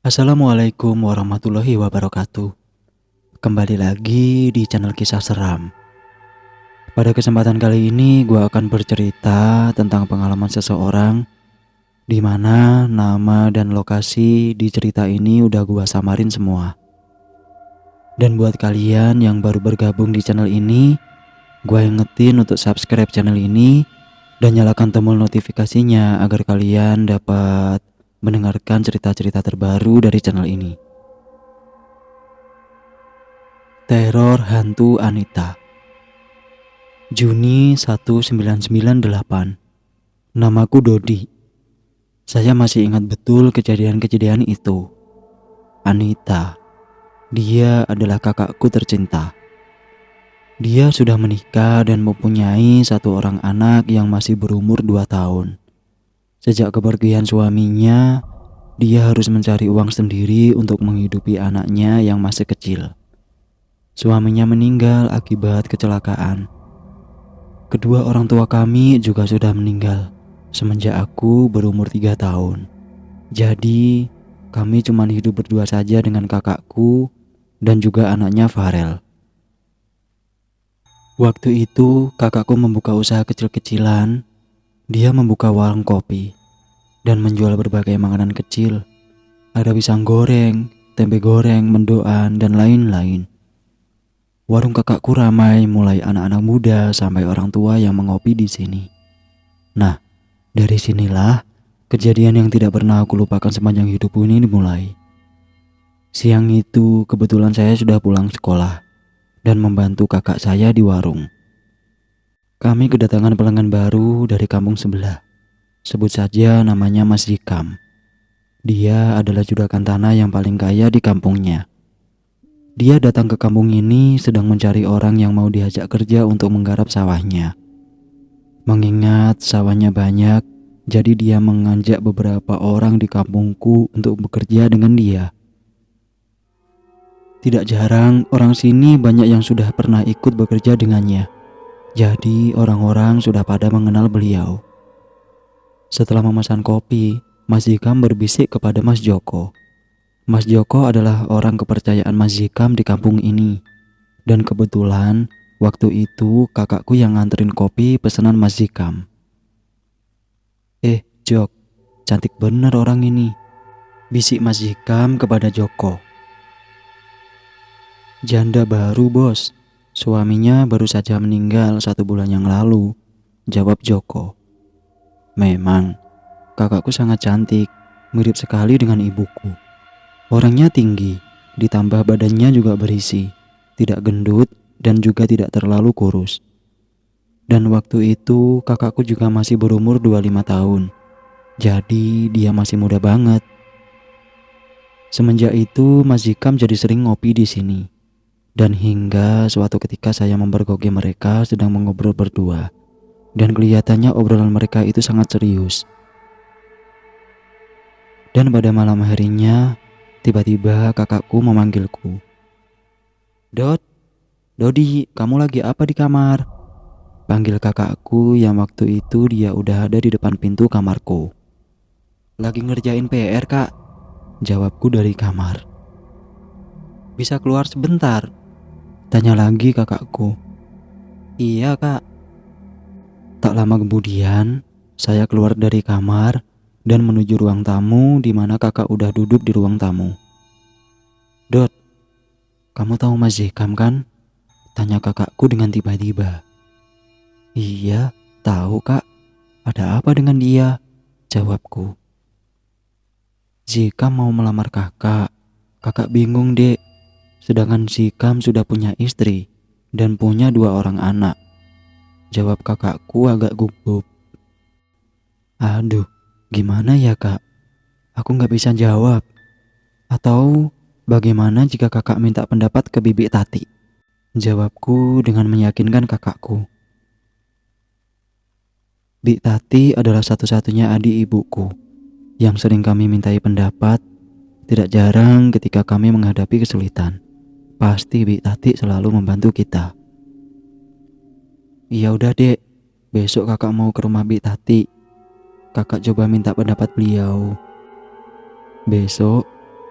Assalamualaikum warahmatullahi wabarakatuh. Kembali lagi di channel Kisah Seram. Pada kesempatan kali ini gue akan bercerita tentang pengalaman seseorang di mana nama dan lokasi di cerita ini udah gue samarin semua. Dan buat kalian yang baru bergabung di channel ini, gue ingetin untuk subscribe channel ini dan nyalakan tombol notifikasinya agar kalian dapat mendengarkan cerita-cerita terbaru dari channel ini. Teror Hantu Anita, Juni 1998. Namaku Dodi. Saya masih ingat betul kejadian-kejadian itu. Anita, dia adalah kakakku tercinta. Dia sudah menikah dan mempunyai satu orang anak yang masih berumur 2 tahun. Sejak kepergian suaminya, dia harus mencari uang sendiri untuk menghidupi anaknya yang masih kecil. Suaminya meninggal akibat kecelakaan. Kedua orang tua kami juga sudah meninggal semenjak aku berumur 3 tahun. Jadi kami cuma hidup berdua saja dengan kakakku dan juga anaknya Farel. Waktu itu kakakku membuka usaha kecil-kecilan. Dia membuka warung kopi dan menjual berbagai makanan kecil. Ada pisang goreng, tempe goreng, mendoan, dan lain-lain. Warung kakakku ramai, mulai anak-anak muda sampai orang tua yang mengopi di sini. Nah, dari sinilah kejadian yang tidak pernah aku lupakan sepanjang hidupku ini dimulai. Siang itu kebetulan saya sudah pulang sekolah dan membantu kakak saya di warung. Kami kedatangan pelanggan baru dari kampung sebelah. Sebut saja namanya Mas Zikam. Dia adalah juragan tanah yang paling kaya di kampungnya. Dia datang ke kampung ini sedang mencari orang yang mau diajak kerja untuk menggarap sawahnya. Mengingat sawahnya banyak, jadi dia mengajak beberapa orang di kampungku untuk bekerja dengan dia. Tidak jarang orang sini banyak yang sudah pernah ikut bekerja dengannya. Jadi orang-orang sudah pada mengenal beliau. Setelah memesan kopi, Mas Zikam berbisik kepada Mas Joko. Mas Joko adalah orang kepercayaan Mas Zikam di kampung ini. Dan kebetulan waktu itu kakakku yang nganterin kopi pesanan Mas Zikam. Jok, cantik bener orang ini, bisik Mas Zikam kepada Joko. Janda baru bos, suaminya baru saja meninggal 1 bulan yang lalu, jawab Joko. Memang, kakakku sangat cantik, mirip sekali dengan ibuku. Orangnya tinggi, ditambah badannya juga berisi, tidak gendut dan juga tidak terlalu kurus. Dan waktu itu kakakku juga masih berumur 25 tahun, jadi dia masih muda banget. Semenjak itu Mas Zikam jadi sering ngopi di sini. Dan hingga suatu ketika saya mempergoki mereka sedang mengobrol berdua. Dan kelihatannya obrolan mereka itu sangat serius. Dan pada malam harinya, tiba-tiba kakakku memanggilku. Dodi, kamu lagi apa di kamar? Panggil kakakku yang waktu itu dia udah ada di depan pintu kamarku. Lagi ngerjain PR kak, jawabku dari kamar. Bisa keluar sebentar? Tanya lagi kakakku. Iya kak. Tak lama kemudian, saya keluar dari kamar dan menuju ruang tamu di mana kakak udah duduk di ruang tamu. Dot, kamu tahu Mas Zikam kan? Tanya kakakku dengan tiba-tiba. Iya, tahu kak. Ada apa dengan dia? Jawabku. Zikam mau melamar kakak. Kakak bingung dek. Sedangkan Zikam sudah punya istri dan punya 2 orang anak. Jawab kakakku agak gugup. Aduh, gimana ya kak? Aku gak bisa jawab. Atau bagaimana jika kakak minta pendapat ke Bibi Tati? Jawabku dengan meyakinkan kakakku. Bibi Tati adalah satu-satunya adik ibuku yang sering kami mintai pendapat. Tidak jarang ketika kami menghadapi kesulitan, pasti Bibi Tati selalu membantu kita. Ya udah dek, besok kakak mau ke rumah Bibi Tati. Kakak coba minta pendapat beliau. Besok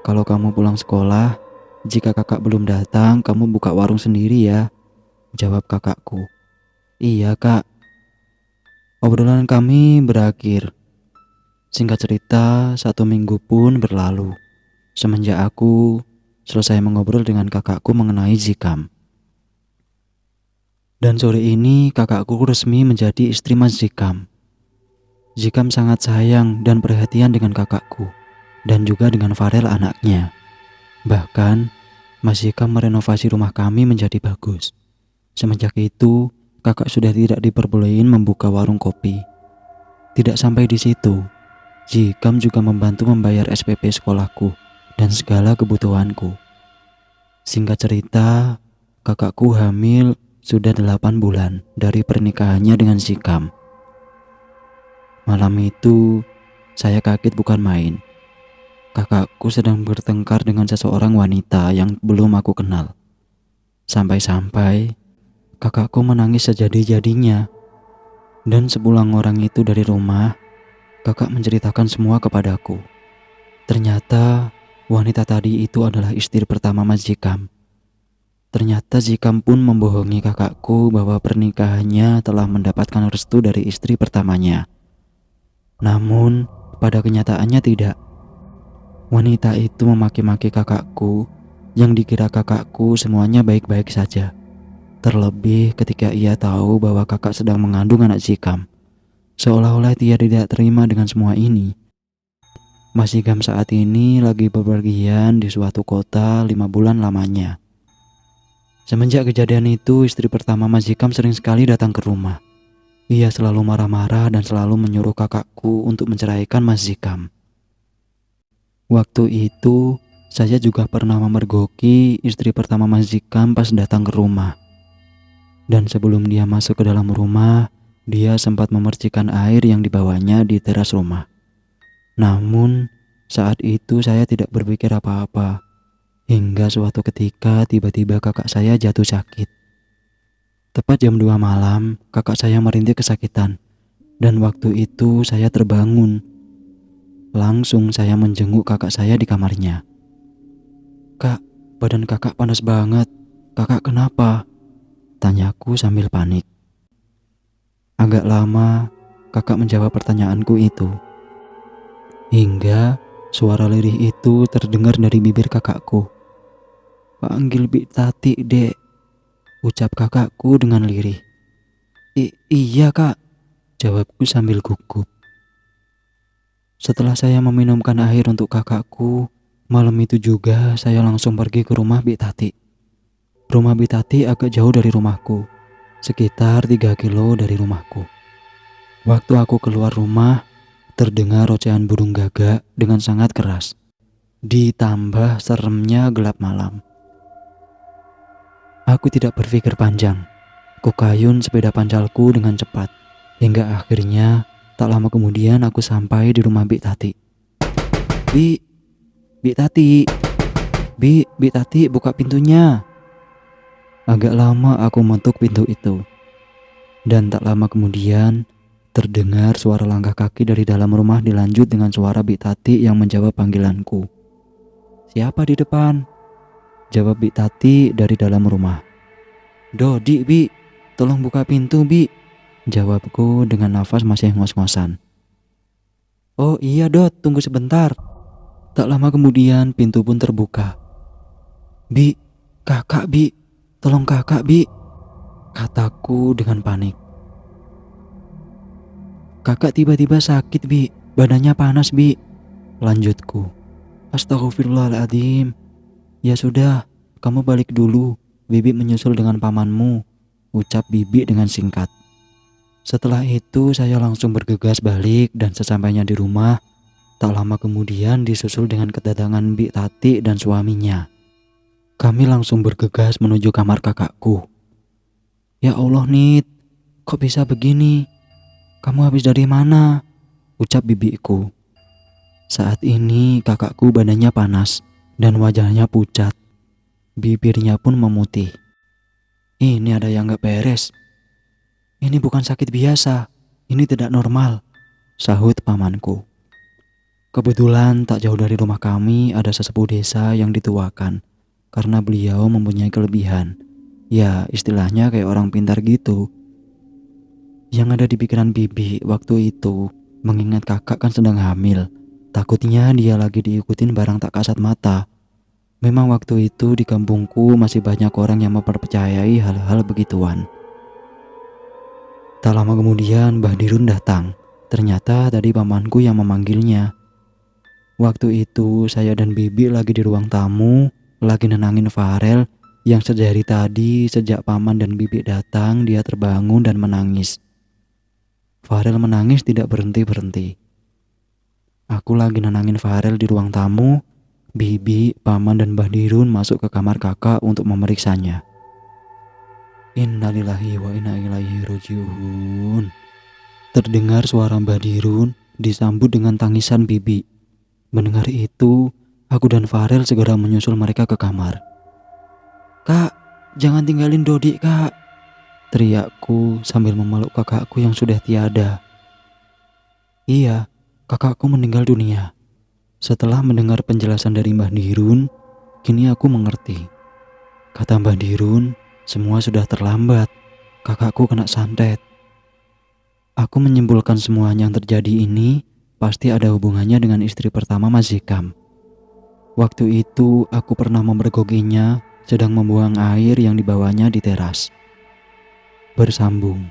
Kalau kamu pulang sekolah, jika kakak belum datang, kamu buka warung sendiri ya, jawab kakakku. Iya kak. Obrolan kami berakhir. Singkat cerita, 1 minggu pun berlalu. Semenjak aku selesai mengobrol dengan kakakku mengenai Zikam. Dan sore ini kakakku resmi menjadi istri Mas Zikam. Zikam sangat sayang dan perhatian dengan kakakku dan juga dengan Farel anaknya. Bahkan Mas Zikam merenovasi rumah kami menjadi bagus. Semenjak itu kakak sudah tidak diperbolehin membuka warung kopi. Tidak sampai di situ, Zikam juga membantu membayar SPP sekolahku dan segala kebutuhanku. Singkat cerita, kakakku hamil sudah 8 bulan dari pernikahannya dengan Zikam. Malam itu, saya kaget bukan main. Kakakku sedang bertengkar dengan seseorang wanita yang belum aku kenal. Sampai-sampai, kakakku menangis sejadi-jadinya. Dan sepulang orang itu dari rumah, kakak menceritakan semua kepadaku. Ternyata, wanita tadi itu adalah istri pertama Mas Zikam. Ternyata Zikam pun membohongi kakakku bahwa pernikahannya telah mendapatkan restu dari istri pertamanya. Namun, pada kenyataannya tidak. Wanita itu memaki-maki kakakku, yang dikira kakakku semuanya baik-baik saja. Terlebih ketika ia tahu bahwa kakak sedang mengandung anak Zikam. Seolah-olah dia tidak terima dengan semua ini. Mas Zikam saat ini lagi bepergian di suatu kota 5 bulan lamanya. Semenjak kejadian itu, istri pertama Mas Zikam sering sekali datang ke rumah. Ia selalu marah-marah dan selalu menyuruh kakakku untuk menceraikan Mas Zikam. Waktu itu, saya juga pernah memergoki istri pertama Mas Zikam pas datang ke rumah. Dan sebelum dia masuk ke dalam rumah, dia sempat memercikan air yang dibawanya di teras rumah. Namun, saat itu saya tidak berpikir apa-apa. Hingga suatu ketika tiba-tiba kakak saya jatuh sakit. Tepat jam 2 malam, kakak saya merintih kesakitan. Dan waktu itu saya terbangun. Langsung saya menjenguk kakak saya di kamarnya. Kak, badan kakak panas banget. Kakak kenapa? Tanyaku sambil panik. Agak lama, kakak menjawab pertanyaanku itu. Hingga suara lirih itu terdengar dari bibir kakakku. Panggil Bik Tati, dek, ucap kakakku dengan lirih. Iya kak, jawabku sambil gugup. Setelah saya meminumkan air untuk kakakku, malam itu juga saya langsung pergi ke rumah Bik Tati. Rumah Bik Tati agak jauh dari rumahku, sekitar 3 kilo dari rumahku. Waktu aku keluar rumah, terdengar ocehan burung gagak dengan sangat keras. Ditambah seremnya gelap malam. Aku tidak berpikir panjang. Kukayun sepeda pancalku dengan cepat. Hingga akhirnya, tak lama kemudian aku sampai di rumah Bik Tati. Bik Tati, Bik Tati, buka pintunya. Agak lama aku mengetuk pintu itu. Dan tak lama kemudian, terdengar suara langkah kaki dari dalam rumah dilanjut dengan suara Bik Tati yang menjawab panggilanku. Siapa di depan? Jawab Bik Tati dari dalam rumah. Dodi, Bi, tolong buka pintu, Bi, jawabku dengan nafas masih ngos-ngosan. Oh iya Dot, tunggu sebentar. Tak lama kemudian pintu pun terbuka. Bi, kakak Bi, tolong kakak Bi, kataku dengan panik. Kakak tiba-tiba sakit Bi, badannya panas Bi, lanjutku. Astagfirullahaladzim. Ya sudah, kamu balik dulu. Bibi menyusul dengan pamanmu, ucap Bibi dengan singkat. Setelah itu saya langsung bergegas balik dan sesampainya di rumah, tak lama kemudian disusul dengan kedatangan Bik Tati dan suaminya. Kami langsung bergegas menuju kamar kakakku. Ya Allah Nit, kok bisa begini? Kamu habis dari mana? Ucap bibiku. Saat ini kakakku badannya panas dan wajahnya pucat. Bibirnya pun memutih. Ini ada yang gak beres. Ini bukan sakit biasa. Ini tidak normal, sahut pamanku. Kebetulan tak jauh dari rumah kami ada sesepuh desa yang dituakan karena beliau mempunyai kelebihan. Ya, istilahnya kayak orang pintar gitu. Yang ada di pikiran Bibi waktu itu, mengingat kakak kan sedang hamil. Takutnya dia lagi diikutin barang tak kasat mata. Memang waktu itu di kampungku masih banyak orang yang mempercayai hal-hal begituan. Tak lama kemudian Mbah Dirun datang. Ternyata tadi pamanku yang memanggilnya. Waktu itu saya dan Bibi lagi di ruang tamu, lagi nenangin Farel yang sejari tadi sejak paman dan Bibi datang dia terbangun dan menangis. Farel menangis tidak berhenti-berhenti. Aku lagi nenangin Farel di ruang tamu, Bibi, paman dan Mbah Dirun masuk ke kamar kakak untuk memeriksanya. Innalillahi wa inna ilaihi rajiun. Terdengar suara Mbah Dirun disambut dengan tangisan Bibi. Mendengar itu, aku dan Farel segera menyusul mereka ke kamar. "Kak, jangan tinggalin Dodi, Kak," teriakku sambil memeluk kakakku yang sudah tiada. "Iya, kakakku meninggal dunia." Setelah mendengar penjelasan dari Mbah Dirun, kini aku mengerti. Kata Mbah Dirun, semua sudah terlambat. Kakakku kena santet. Aku menyimpulkan semua yang terjadi ini pasti ada hubungannya dengan istri pertama Mas Zikam. Waktu itu aku pernah memergokinya sedang membuang air yang dibawanya di teras. Bersambung.